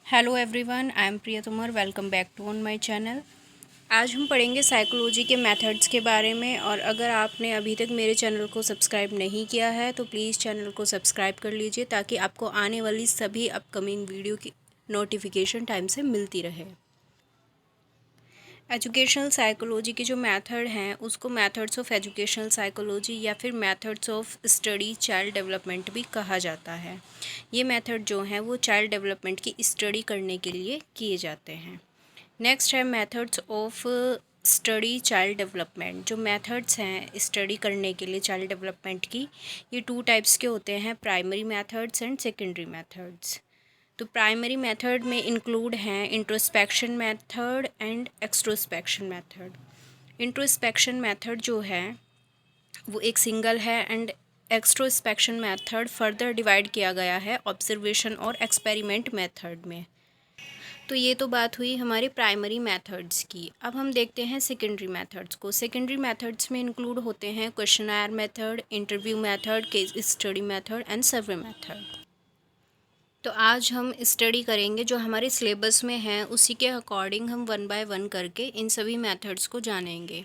Hello everyone, I am Priya Tomar. Welcome back to on my channel. आज हम पढ़ेंगे psychology के मेथड्स के बारे में। और अगर आपने अभी तक मेरे चैनल को सब्सक्राइब नहीं किया है तो प्लीज़ चैनल को सब्सक्राइब कर लीजिए ताकि आपको आने वाली सभी अपकमिंग वीडियो की नोटिफिकेशन टाइम से मिलती रहे। एजुकेशनल साइकोलॉजी के जो मेथड हैं उसको मेथड्स ऑफ एजुकेशनल साइकोलॉजी या फिर methods of study child development भी कहा जाता है। ये मेथड जो हैं वो चाइल्ड डेवलपमेंट की स्टडी करने के लिए किए जाते हैं। नेक्स्ट है methods of study child development. जो मेथड्स हैं स्टडी करने के लिए चाइल्ड डेवलपमेंट की, ये 2 टाइप्स के होते हैं, primary methods and secondary methods. तो प्राइमरी मेथड में इंक्लूड हैं introspection method and extrospection method. Introspection method जो है वो एक सिंगल है and extrospection method further divide किया गया है ऑब्जर्वेशन और एक्सपेरिमेंट मेथड में। तो ये तो बात हुई हमारे प्राइमरी मेथड्स की। अब हम देखते हैं सेकेंडरी मेथड्स को। सेकेंडरी मेथड्स में इंक्लूड होते हैं questionnaire method, interview method, case study method and survey method. तो आज हम स्टडी करेंगे जो हमारे सिलेबस में है, उसी के अकॉर्डिंग हम 1 बाय 1 करके इन सभी मेथड्स को जानेंगे।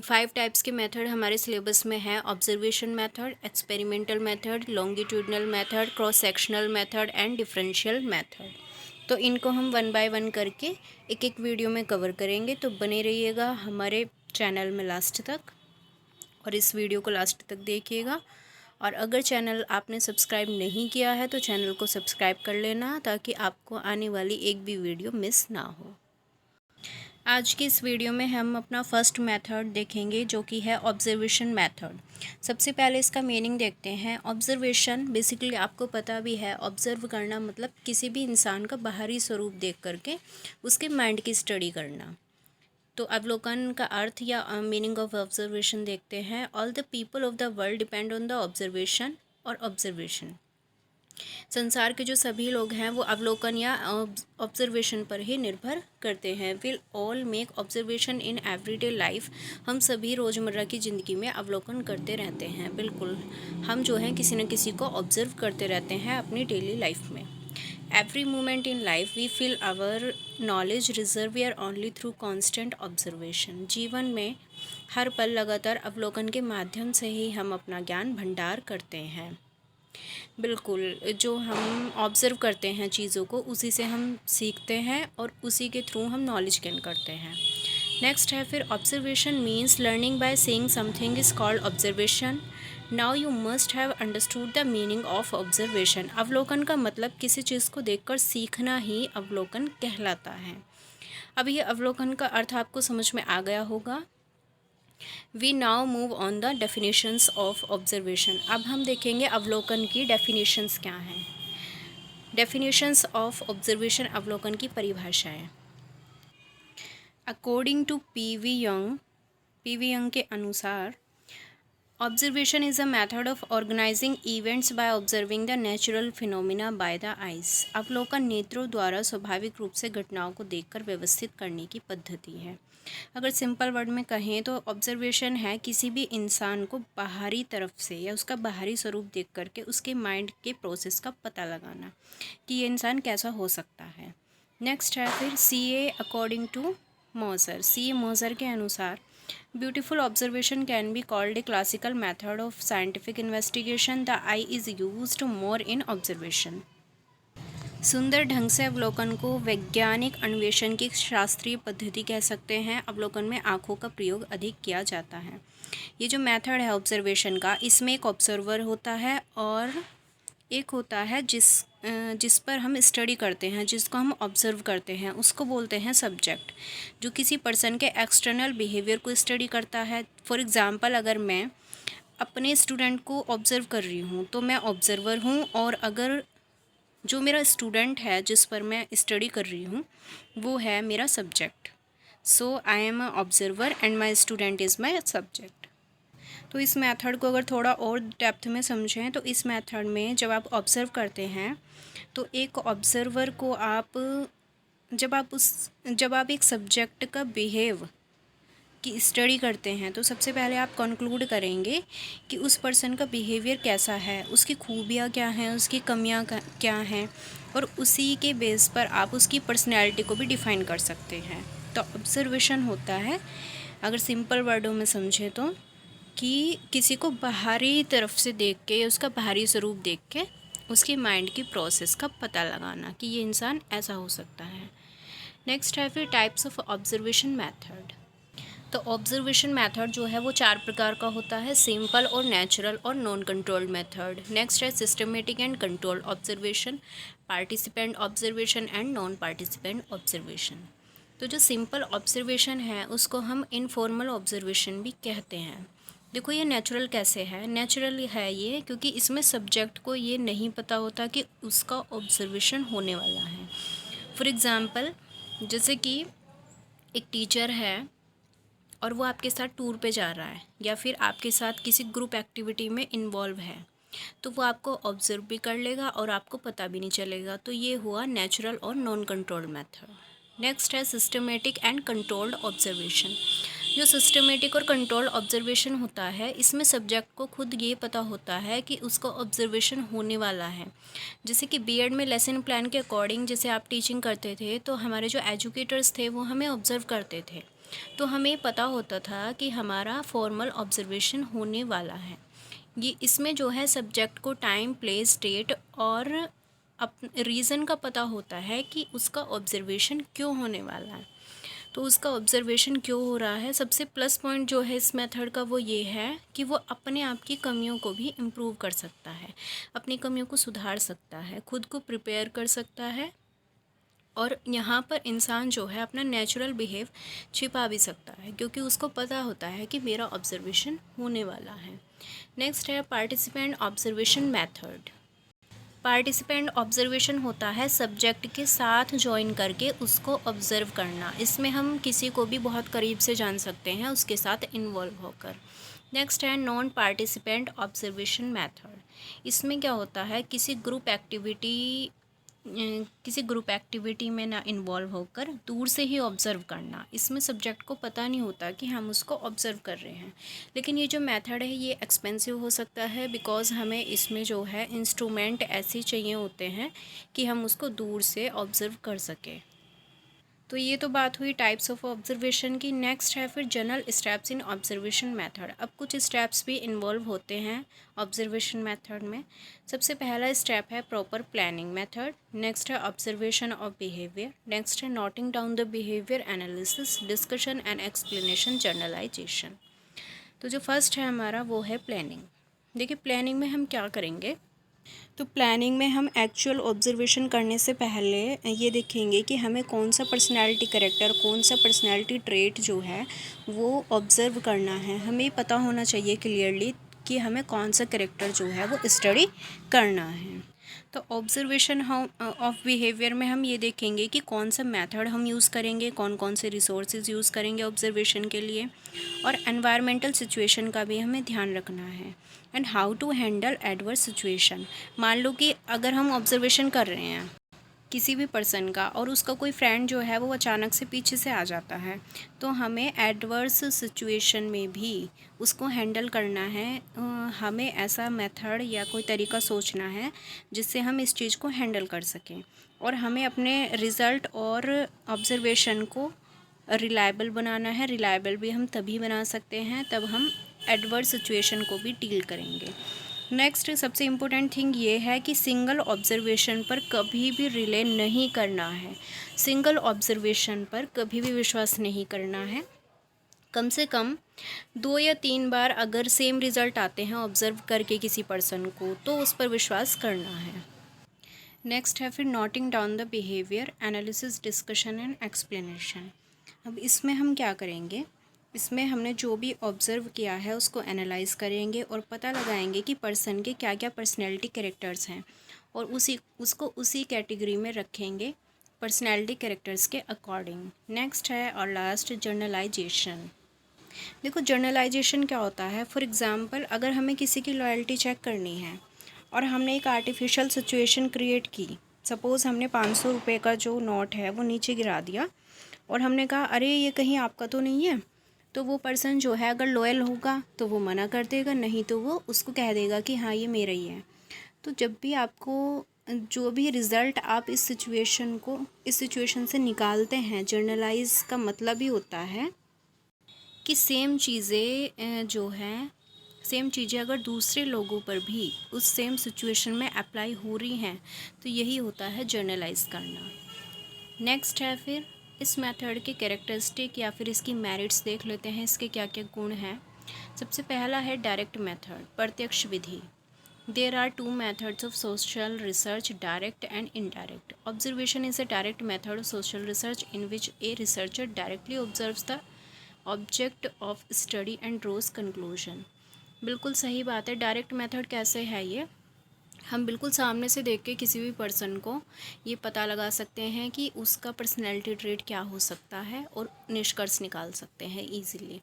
5 टाइप्स के मेथड हमारे सिलेबस में है: observation method, experimental method, longitudinal method, cross sectional method and differential method. तो इनको हम 1 बाय 1 करके एक एक वीडियो में कवर करेंगे। तो बने रहिएगा हमारे चैनल में लास्ट तक और इस वीडियो को लास्ट तक देखिएगा। और अगर चैनल आपने सब्सक्राइब नहीं किया है तो चैनल को सब्सक्राइब कर लेना ताकि आपको आने वाली एक भी वीडियो मिस ना हो। आज की इस वीडियो में हम अपना फर्स्ट मेथड देखेंगे जो कि है ऑब्जर्वेशन मेथड। सबसे पहले इसका मीनिंग देखते हैं। ऑब्जर्वेशन बेसिकली आपको पता भी है, ऑब्जर्व करना मतलब किसी भी इंसान का बाहरी स्वरूप देख करके उसके माइंड की स्टडी करना। तो अवलोकन का अर्थ या मीनिंग ऑफ ऑब्जर्वेशन देखते हैं। All the people of the world depend on the observation और ऑब्जर्वेशन। संसार के जो सभी लोग हैं वो अवलोकन या ऑब्जर्वेशन पर ही निर्भर करते हैं। Will all make observation in everyday life. हम सभी रोज़मर्रा की ज़िंदगी में अवलोकन करते रहते हैं। बिल्कुल, हम जो हैं किसी न किसी को ऑब्जर्व करते रहते हैं अपनी डेली लाइफ में। Every moment in life we feel our knowledge reservoir only through constant observation। जीवन में हर पल लगातार अवलोकन के माध्यम से ही हम अपना ज्ञान भंडार करते हैं। बिल्कुल, जो हम ऑब्ज़र्व करते हैं चीज़ों को उसी से हम सीखते हैं और उसी के थ्रू हम नॉलेज गेन करते हैं। नेक्स्ट है फिर observation means learning by seeing something is called observation. Now you must have understood the meaning of observation. अवलोकन का मतलब किसी चीज़ को देखकर सीखना ही अवलोकन कहलाता है। अब ये अवलोकन का अर्थ आपको समझ में आ गया होगा। We now move on the definitions of observation. अब हम देखेंगे अवलोकन की डेफिनेशंस क्या हैं। डेफिनेशंस ऑफ ऑब्जर्वेशन, अवलोकन की परिभाषाएं। According to P V Young के अनुसार observation is a method of organizing events by observing the natural phenomena by the eyes. अवलोकन नेत्रों द्वारा स्वाभाविक रूप से घटनाओं को देखकर व्यवस्थित करने की पद्धति है। अगर सिंपल वर्ड में कहें तो ऑब्जर्वेशन है किसी भी इंसान को बाहरी तरफ से या उसका बाहरी स्वरूप देख करके उसके माइंड के प्रोसेस का पता लगाना कि ये इंसान कैसा हो सकता है। नेक्स्ट है फिर C.A. अकॉर्डिंग टू मोजर। C.A. मोजर के अनुसार beautiful observation can be called a classical method of scientific investigation. The I is used more in observation. सुंदर ढंग से अवलोकन को वैज्ञानिक अन्वेषण की शास्त्रीय पद्धति कह सकते हैं। अवलोकन में आँखों का प्रयोग अधिक किया जाता है। ये जो मेथड है ऑब्जर्वेशन का, इसमें एक ऑब्जर्वर होता है और एक होता है जिस पर हम स्टडी करते हैं, जिसको हम ऑब्ज़र्व करते हैं, उसको बोलते हैं सब्जेक्ट, जो किसी पर्सन के एक्सटर्नल बिहेवियर को स्टडी करता है। फॉर एग्ज़ाम्पल, अगर मैं अपने स्टूडेंट को ऑब्ज़र्व कर रही हूँ तो मैं ऑब्ज़र्वर हूँ, और अगर जो मेरा स्टूडेंट है जिस पर मैं स्टडी कर रही हूँ वो है मेरा subject. So I am a observer and my student is my subject. तो इस मेथड को अगर थोड़ा और डेप्थ में समझें तो इस मेथड में जब आप ऑब्ज़र्व करते हैं तो एक ऑब्ज़र्वर को जब आप एक सब्जेक्ट का बिहेव की स्टडी करते हैं तो सबसे पहले आप कंक्लूड करेंगे कि उस पर्सन का बिहेवियर कैसा है, उसकी खूबियाँ क्या हैं, उसकी कमियाँ क्या हैं, और उसी के बेस पर आप उसकी पर्सनैलिटी को भी डिफ़ाइन कर सकते हैं। तो ऑब्जर्वेशन होता है, अगर सिंपल वर्डों में समझें तो, कि किसी को बाहरी तरफ से देख के या उसका बाहरी स्वरूप देख के उसके माइंड की प्रोसेस का पता लगाना कि ये इंसान ऐसा हो सकता है। नेक्स्ट है फिर टाइप्स ऑफ ऑब्जर्वेशन मेथड। तो ऑब्जर्वेशन मेथड जो है वो 4 प्रकार का होता है, सिंपल और नेचुरल और नॉन कंट्रोल्ड मेथड। नेक्स्ट है systematic and controlled observation, participant observation and non participant observation. तो जो सिंपल ऑब्जर्वेशन है उसको हम इनफॉर्मल ऑब्जर्वेशन भी कहते हैं। देखो ये नेचुरल कैसे है, नेचुरल है ये क्योंकि इसमें सब्जेक्ट को ये नहीं पता होता कि उसका ऑब्जर्वेशन होने वाला है। फॉर एग्ज़ाम्पल, जैसे कि एक टीचर है और वो आपके साथ टूर पे जा रहा है या फिर आपके साथ किसी ग्रुप एक्टिविटी में इन्वॉल्व है, तो वो आपको ऑब्जर्व भी कर लेगा और आपको पता भी नहीं चलेगा। तो ये हुआ नेचुरल और नॉन कंट्रोल्ड मेथड। नेक्स्ट है सिस्टमेटिक एंड कंट्रोल्ड ऑब्जर्वेशन। जो सिस्टमेटिक और कंट्रोल्ड ऑब्जर्वेशन होता है, इसमें सब्जेक्ट को खुद ये पता होता है कि उसको ऑब्जर्वेशन होने वाला है। जैसे कि बीएड में लेसन प्लान के अकॉर्डिंग जैसे आप टीचिंग करते थे तो हमारे जो एजुकेटर्स थे वो हमें ऑब्जर्व करते थे, तो हमें पता होता था कि हमारा फॉर्मल ऑब्जर्वेशन होने वाला है। ये इसमें जो है सब्जेक्ट को टाइम, प्लेस, डेट और रीज़न का पता होता है कि उसका ऑब्जर्वेशन क्यों होने वाला है। तो उसका ऑब्जर्वेशन क्यों हो रहा है, सबसे प्लस पॉइंट जो है इस मेथड का वो ये है कि वो अपने आप की कमियों को भी इम्प्रूव कर सकता है, अपनी कमियों को सुधार सकता है, खुद को प्रिपेयर कर सकता है, और यहाँ पर इंसान जो है अपना नेचुरल बिहेव छिपा भी सकता है क्योंकि उसको पता होता है कि मेरा ऑब्जर्वेशन होने वाला है। नेक्स्ट है participant observation method. Participant observation होता है सब्जेक्ट के साथ ज्वाइन करके उसको ऑब्ज़र्व करना। इसमें हम किसी को भी बहुत करीब से जान सकते हैं उसके साथ इन्वॉल्व होकर। नेक्स्ट है नॉन पार्टिसिपेंट ऑब्जर्वेशन मेथड। इसमें क्या होता है, किसी ग्रुप एक्टिविटी में ना इन्वॉल्व होकर दूर से ही ऑब्ज़र्व करना। इसमें सब्जेक्ट को पता नहीं होता कि हम उसको ऑब्ज़र्व कर रहे हैं। लेकिन ये जो मेथड है ये एक्सपेंसिव हो सकता है बिकॉज़ हमें इसमें जो है इंस्ट्रूमेंट ऐसे चाहिए होते हैं कि हम उसको दूर से ऑब्ज़र्व कर सकें। तो ये तो बात हुई टाइप्स ऑफ ऑब्जर्वेशन की। नेक्स्ट है फिर general steps in observation method. अब कुछ स्टेप्स भी इन्वॉल्व होते हैं ऑब्जर्वेशन मेथड में। सबसे पहला स्टेप है प्रॉपर प्लानिंग मेथड। नेक्स्ट है ऑब्जर्वेशन ऑफ बिहेवियर। नेक्स्ट है noting down the behaviour, analysis, discussion and explanation, journalisation. तो जो फर्स्ट है हमारा वो है प्लानिंग। देखिए प्लानिंग में हम क्या करेंगे, तो प्लानिंग में हम एक्चुअल ऑब्जर्वेशन करने से पहले ये देखेंगे कि हमें कौन सा पर्सनालिटी कैरेक्टर, कौन सा पर्सनालिटी ट्रेट जो है वो ऑब्ज़र्व करना है। हमें पता होना चाहिए क्लियरली कि हमें कौन सा कैरेक्टर जो है वो स्टडी करना है। तो ऑब्जर्वेशन ऑफ बिहेवियर में हम ये देखेंगे कि कौन सा मेथड हम यूज़ करेंगे, कौन कौन से रिसोर्सेज यूज़ करेंगे ऑब्जर्वेशन के लिए, और एनवायरमेंटल सिचुएशन का भी हमें ध्यान रखना है। And how to handle adverse situation. मान लो कि अगर हम ऑब्जर्वेशन कर रहे हैं किसी भी पर्सन का और उसका कोई फ्रेंड जो है वो अचानक से पीछे से आ जाता है, तो हमें एडवर्स सिचुएशन में भी उसको हैंडल करना है। हमें ऐसा मेथड या कोई तरीका सोचना है जिससे हम इस चीज़ को हैंडल कर सकें, और हमें अपने रिज़ल्ट और ऑब्जर्वेशन को रिलायबल बनाना है। रिलायबल भी हम तभी बना सकते हैं तब हम एडवर्स सिचुएशन को भी डील करेंगे। नेक्स्ट सबसे इम्पोर्टेंट थिंग ये है कि सिंगल ऑब्जर्वेशन पर कभी भी रिले नहीं करना है। सिंगल ऑब्जर्वेशन पर कभी भी विश्वास नहीं करना है। कम से कम 2 या 3 बार अगर सेम रिज़ल्ट आते हैं ऑब्ज़र्व करके किसी पर्सन को, तो उस पर विश्वास करना है। नेक्स्ट है फिर noting down the behaviour, analysis, discussion and explanation. अब इसमें हम क्या करेंगे, इसमें हमने जो भी ऑब्ज़र्व किया है उसको एनालाइज़ करेंगे और पता लगाएंगे कि पर्सन के क्या क्या पर्सनैलिटी कैरेक्टर्स हैं, और उसको उसी कैटेगरी में रखेंगे पर्सनैलिटी कैरेक्टर्स के अकॉर्डिंग। नेक्स्ट है और लास्ट जर्नलाइजेशन। देखो जर्नलाइजेशन क्या होता है, फॉर एग्ज़ाम्पल अगर हमें किसी की लॉयल्टी चेक करनी है और हमने एक आर्टिफिशियल सिचुएशन क्रिएट की। सपोज़ हमने 500 रुपये का जो नोट है वो नीचे गिरा दिया और हमने कहा अरे ये कहीं आपका तो नहीं है, तो वो पर्सन जो है अगर लॉयल होगा तो वो मना कर देगा, नहीं तो वो उसको कह देगा कि हाँ ये मेरा ही है। तो जब भी आपको जो भी रिज़ल्ट आप इस सिचुएशन से निकालते हैं, जर्नलाइज का मतलब ही होता है कि सेम चीज़ें अगर दूसरे लोगों पर भी उस सेम सिचुएशन में अप्लाई हो रही हैं, तो यही होता है जर्नलाइज करना। नेक्स्ट है फिर इस मेथड के कैरेक्टरिस्टिक या फिर इसकी मेरिट्स देख लेते हैं, इसके क्या क्या गुण हैं। सबसे पहला है डायरेक्ट मेथड, प्रत्यक्ष विधि। There are two methods of social research, direct and indirect. Observation is a direct method of social research in which a researcher directly observes the object of study and draws conclusion. बिल्कुल सही बात है। Direct method कैसे है ये, हम बिल्कुल सामने से देख के किसी भी पर्सन को ये पता लगा सकते हैं कि उसका पर्सनैलिटी ट्रेट क्या हो सकता है और निष्कर्ष निकाल सकते हैं ईजीली।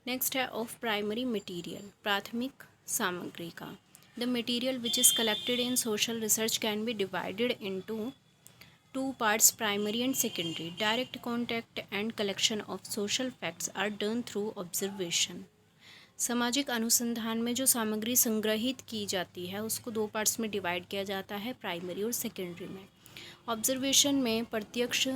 नेक्स्ट है ऑफ प्राइमरी मटेरियल, प्राथमिक सामग्री का। The material which is collected in social research can be divided into two parts, primary and secondary. Direct contact and collection of social facts are done through observation. सामाजिक अनुसंधान में जो सामग्री संग्रहित की जाती है उसको दो पार्ट्स में डिवाइड किया जाता है, प्राइमरी और सेकेंडरी में। ऑब्जर्वेशन में प्रत्यक्ष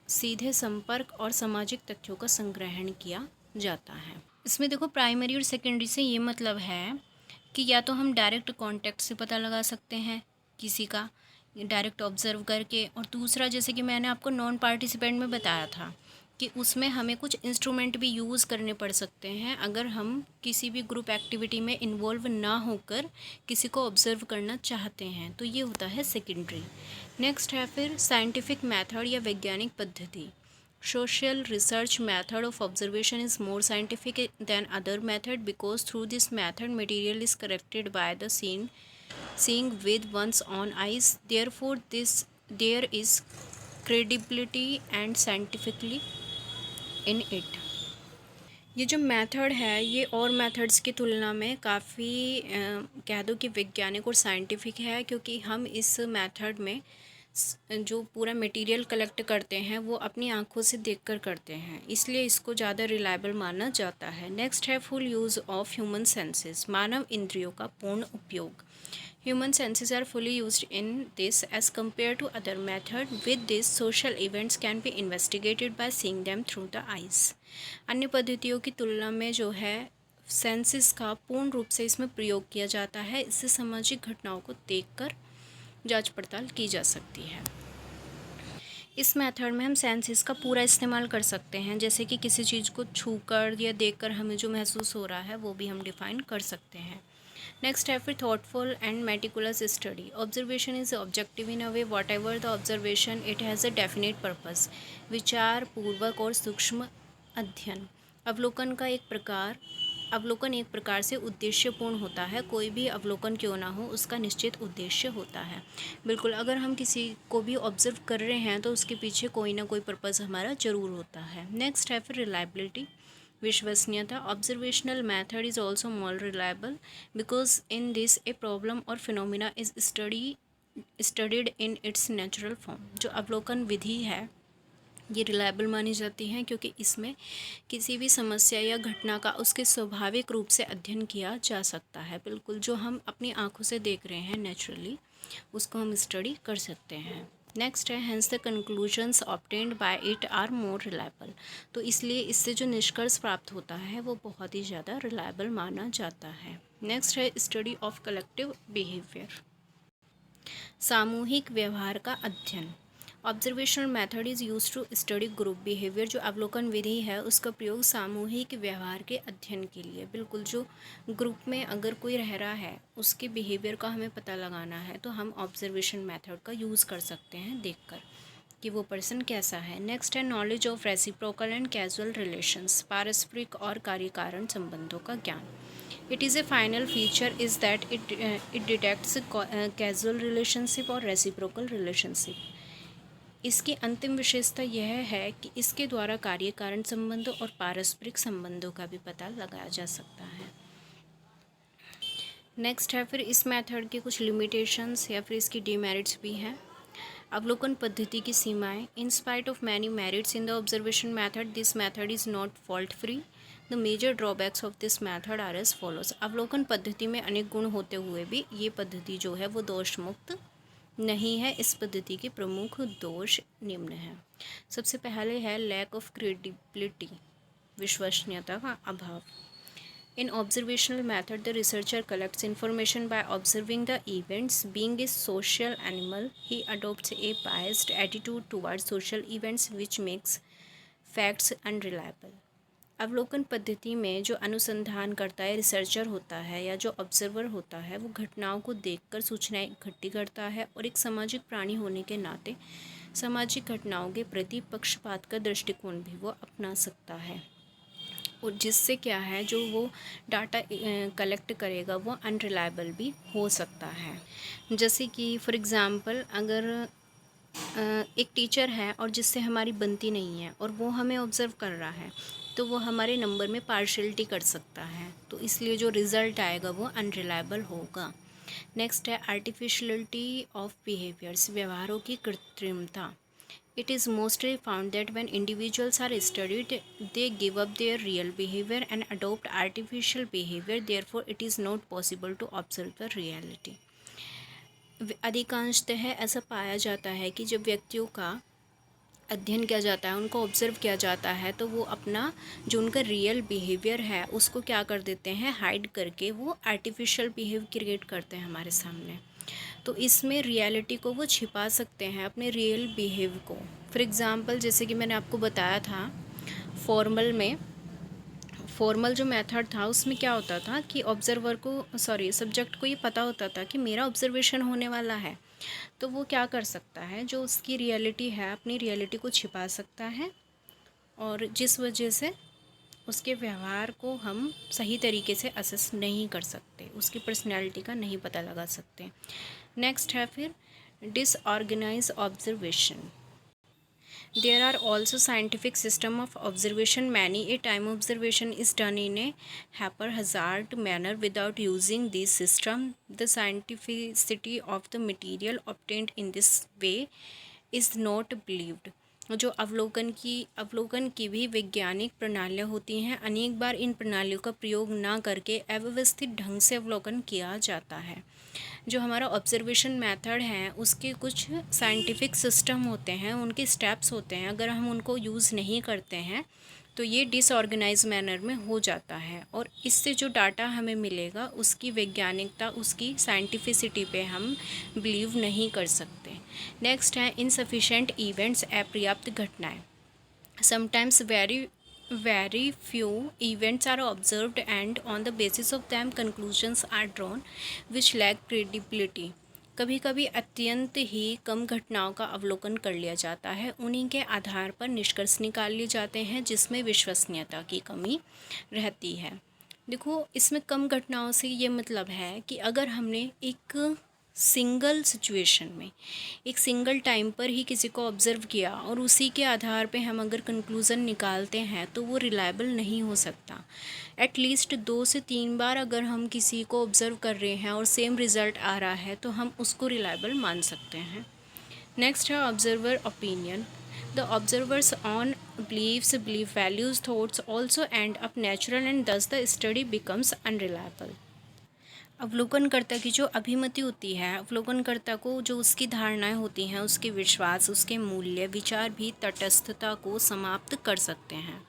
सीधे संपर्क और सामाजिक तथ्यों का संग्रहण किया जाता है। इसमें देखो प्राइमरी और सेकेंडरी से ये मतलब है कि या तो हम डायरेक्ट कांटेक्ट से पता लगा सकते हैं किसी का डायरेक्ट ऑब्जर्व करके, और दूसरा जैसे कि मैंने आपको नॉन पार्टिसिपेंट में बताया था कि उसमें हमें कुछ इंस्ट्रूमेंट भी यूज़ करने पड़ सकते हैं अगर हम किसी भी ग्रुप एक्टिविटी में इन्वॉल्व ना होकर किसी को ऑब्जर्व करना चाहते हैं, तो ये होता है सेकेंडरी। नेक्स्ट है फिर साइंटिफिक मेथड या वैज्ञानिक पद्धति। Social research method of observation is more scientific than other method because through this method material is corrected by the seeing with one's own eyes. Therefore, there is credibility and scientifically in it. ये जो method है ये और methods की तुलना में काफ़ी कह दो कि वैज्ञानिक और साइंटिफिक है, क्योंकि हम इस मेथड में जो पूरा मटेरियल कलेक्ट करते हैं वो अपनी आंखों से देखकर करते हैं, इसलिए इसको ज़्यादा रिलायबल माना जाता है। नेक्स्ट है full use of human senses, मानव इंद्रियों का पूर्ण उपयोग। Human senses are fully used in this as compare to other method. With this social events can be investigated by seeing them through the eyes. अन्य पद्धतियों की तुलना में जो है सेंसेस का पूर्ण रूप से इसमें प्रयोग किया जाता है, इससे सामाजिक घटनाओं को देखकर जांच पड़ताल की जा सकती है। इस मेथड में हम सेंसेस का पूरा इस्तेमाल कर सकते हैं, जैसे कि किसी चीज़ को छूकर या देखकर हमें जो महसूस हो रहा है वो भी हम डिफाइन कर सकते हैं। नेक्स्ट है फिर thoughtful and meticulous study. Observation is objective in a way what ever the observation it has a definite purpose. विचार पूर्वक और सूक्ष्म अध्ययन। अवलोकन एक प्रकार से उद्देश्यपूर्ण होता है। कोई भी अवलोकन क्यों ना हो, उसका निश्चित उद्देश्य होता है। बिल्कुल, अगर हम किसी को भी ऑब्जर्व कर रहे हैं तो उसके पीछे कोई ना कोई पर्पस हमारा ज़रूर होता है। नेक्स्ट है फिर रिलायबिलिटी, विश्वसनीयता। Observational method is also more reliable because in this a problem और phenomena is studied in its natural form. जो अवलोकन विधि है ये रिलायबल मानी जाती हैं क्योंकि इसमें किसी भी समस्या या घटना का उसके स्वाभाविक रूप से अध्ययन किया जा सकता है। बिल्कुल, जो हम अपनी आंखों से देख रहे हैं नेचुरली, उसको हम स्टडी कर सकते हैं। नेक्स्ट है hence the conclusions obtained by it are more reliable. तो इसलिए इससे जो निष्कर्ष प्राप्त होता है वो बहुत ही ज़्यादा रिलायबल माना जाता है। नेक्स्ट है स्टडी ऑफ कलेक्टिव बिहेवियर, सामूहिक व्यवहार का अध्ययन। Observational method is use to study group behaviour. जो अवलोकन विधि है उसका प्रयोग सामूहिक व्यवहार के अध्ययन के लिए। बिल्कुल, जो ग्रुप में अगर कोई रह रहा है उसके बिहेवियर का हमें पता लगाना है तो हम ऑब्जर्वेशन मेथड का यूज़ कर सकते हैं देखकर कि वो पर्सन कैसा है। नेक्स्ट है knowledge of reciprocal and casual relations, पारस्परिक और कार्यकारण संबंधों का ज्ञान। It is A final feature is that it detects casual relationship और रेसिप्रोकल रिलेशनशिप। इसकी अंतिम विशेषता यह है कि इसके द्वारा कार्य कारण संबंधों और पारस्परिक संबंधों का भी पता लगाया जा सकता है। नेक्स्ट है फिर इस मेथड के कुछ लिमिटेशंस या फिर इसकी डिमेरिट्स भी हैं। अवलोकन पद्धति की सीमाएं। In spite of many merits in the observation method, this method is not fault free. The major drawbacks of this method are as follows. अवलोकन पद्धति में अनेक गुण होते हुए भी ये पद्धति जो है वो दोष मुक्त नहीं है। इस पद्धति के प्रमुख दोष निम्न हैं। सबसे पहले है लैक ऑफ क्रेडिबिलिटी, विश्वसनीयता का अभाव। In observational method, the researcher collects information by observing the events. Being a social animal, he adopts a biased attitude towards social events, which makes facts unreliable. अवलोकन पद्धति में जो अनुसंधान करता है रिसर्चर होता है या जो ऑब्जर्वर होता है, वो घटनाओं को देखकर सूचनाएं इकट्ठी करता है और एक सामाजिक प्राणी होने के नाते सामाजिक घटनाओं के प्रति पक्षपात का दृष्टिकोण भी वो अपना सकता है, और जिससे क्या है जो वो डाटा कलेक्ट करेगा वो अनरिलायबल भी हो सकता है। जैसे कि फॉर एग्ज़ाम्पल अगर एक टीचर है और जिससे हमारी बनती नहीं है और वो हमें ऑब्ज़र्व कर रहा है, तो वो हमारे नंबर में पार्शियलिटी कर सकता है, तो इसलिए जो रिज़ल्ट आएगा वो अनरिलायबल होगा। नेक्स्ट है आर्टिफिशियलिटी ऑफ बिहेवियर्स, व्यवहारों की कृत्रिमता। It is mostly found that when individuals are studied, they give up their real behavior and adopt artificial behavior. Therefore, it is not possible to observe the reality. अधिकांशतः ऐसा पाया जाता है कि जब व्यक्तियों का अध्ययन किया जाता है, उनको ऑब्जर्व किया जाता है, तो वो अपना जो उनका रियल बिहेवियर है उसको क्या कर देते हैं, हाइड करके वो आर्टिफिशियल बिहेव क्रिएट करते हैं हमारे सामने। तो इसमें रियलिटी को वो छिपा सकते हैं, अपने रियल बिहेव को। फॉर एग्ज़ाम्पल जैसे कि मैंने आपको बताया था फॉर्मल जो मेथड था उसमें क्या होता था कि सब्जेक्ट को ये पता होता था कि मेरा ऑब्जर्वेशन होने वाला है, तो वो क्या कर सकता है, जो उसकी रियलिटी है अपनी रियलिटी को छिपा सकता है, और जिस वजह से उसके व्यवहार को हम सही तरीके से असेस नहीं कर सकते, उसकी पर्सनैलिटी का नहीं पता लगा सकते। नेक्स्ट है फिर disorganize observation. There are also scientific system of observation. Many a time observation is done in a haphazard manner without using this system. The scientificity of the material obtained in this way is not believed. जो अवलोकन की भी वैज्ञानिक प्रणालियाँ होती हैं, अनेक बार इन प्रणालियों का प्रयोग ना करके अव्यवस्थित ढंग से अवलोकन किया जाता है। जो हमारा ऑब्जर्वेशन मेथड है उसके कुछ साइंटिफिक सिस्टम होते हैं, उनके स्टेप्स होते हैं, अगर हम उनको यूज़ नहीं करते हैं तो ये डिसऑर्गेनाइज मैनर में हो जाता है, और इससे जो डाटा हमें मिलेगा उसकी वैज्ञानिकता, उसकी साइंटिफिसिटी पे हम बिलीव नहीं कर सकते। नेक्स्ट है इनसफिशेंट इवेंट्स, अपर्याप्त घटनाएं। Sometimes very few events are observed and on the basis of them conclusions are drawn which lack credibility. कभी कभी अत्यंत ही कम घटनाओं का अवलोकन कर लिया जाता है, उन्हीं के आधार पर निष्कर्ष निकाल लिए जाते हैं जिसमें विश्वसनीयता की कमी रहती है। देखो इसमें कम घटनाओं से ये मतलब है कि अगर हमने एक सिंगल सिचुएशन में एक सिंगल टाइम पर ही किसी को ऑब्ज़र्व किया और उसी के आधार पे हम अगर कंक्लूज़न निकालते हैं तो वो रिलायबल नहीं हो सकता। एटलीस्ट 2 से 3 बार अगर हम किसी को ऑब्ज़र्व कर रहे हैं और सेम रिज़ल्ट आ रहा है तो हम उसको रिलायबल मान सकते हैं। नेक्स्ट है observer opinion. The observers own believes, belief values, thoughts also end up natural and thus the study becomes unreliable. अवलोकनकर्ता की जो अभिमति होती है, अवलोकनकर्ता को जो उसकी धारणाएं होती हैं, उसके विश्वास, उसके मूल्य, विचार भी तटस्थता को समाप्त कर सकते हैं।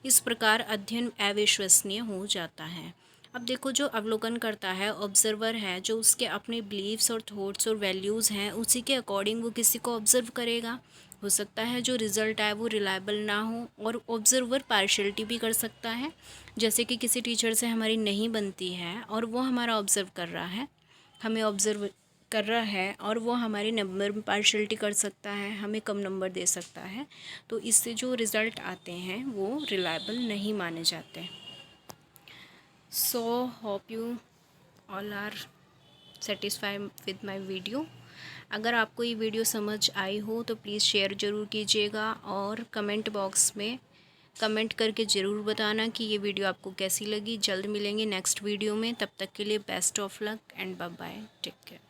इस प्रकार अध्ययन अविश्वसनीय हो जाता है। अब देखो जो अवलोकन करता है, ऑब्जर्वर है, जो उसके अपने बिलीव्स और थॉट्स और वैल्यूज़ हैं उसी के अकॉर्डिंग वो किसी को ऑब्जर्व करेगा। हो सकता है जो रिज़ल्ट आए वो रिलायबल ना हो, और ऑब्जर्वर पार्शियलिटी भी कर सकता है, जैसे कि किसी टीचर से हमारी नहीं बनती है और वो हमारा ऑब्ज़र्व कर रहा है, हमें ऑब्ज़र्व कर रहा है और वो हमारे नंबर में पार्शियलिटी कर सकता है, हमें कम नंबर दे सकता है, तो इससे जो रिज़ल्ट आते हैं वो रिलायबल नहीं माने जाते। So hope you all are satisfied with my video. अगर आपको ये वीडियो समझ आई हो तो प्लीज़ शेयर ज़रूर कीजिएगा, और कमेंट बॉक्स में कमेंट करके ज़रूर बताना कि ये वीडियो आपको कैसी लगी। जल्द मिलेंगे नेक्स्ट वीडियो में, तब तक के लिए best of luck and bye bye, take care.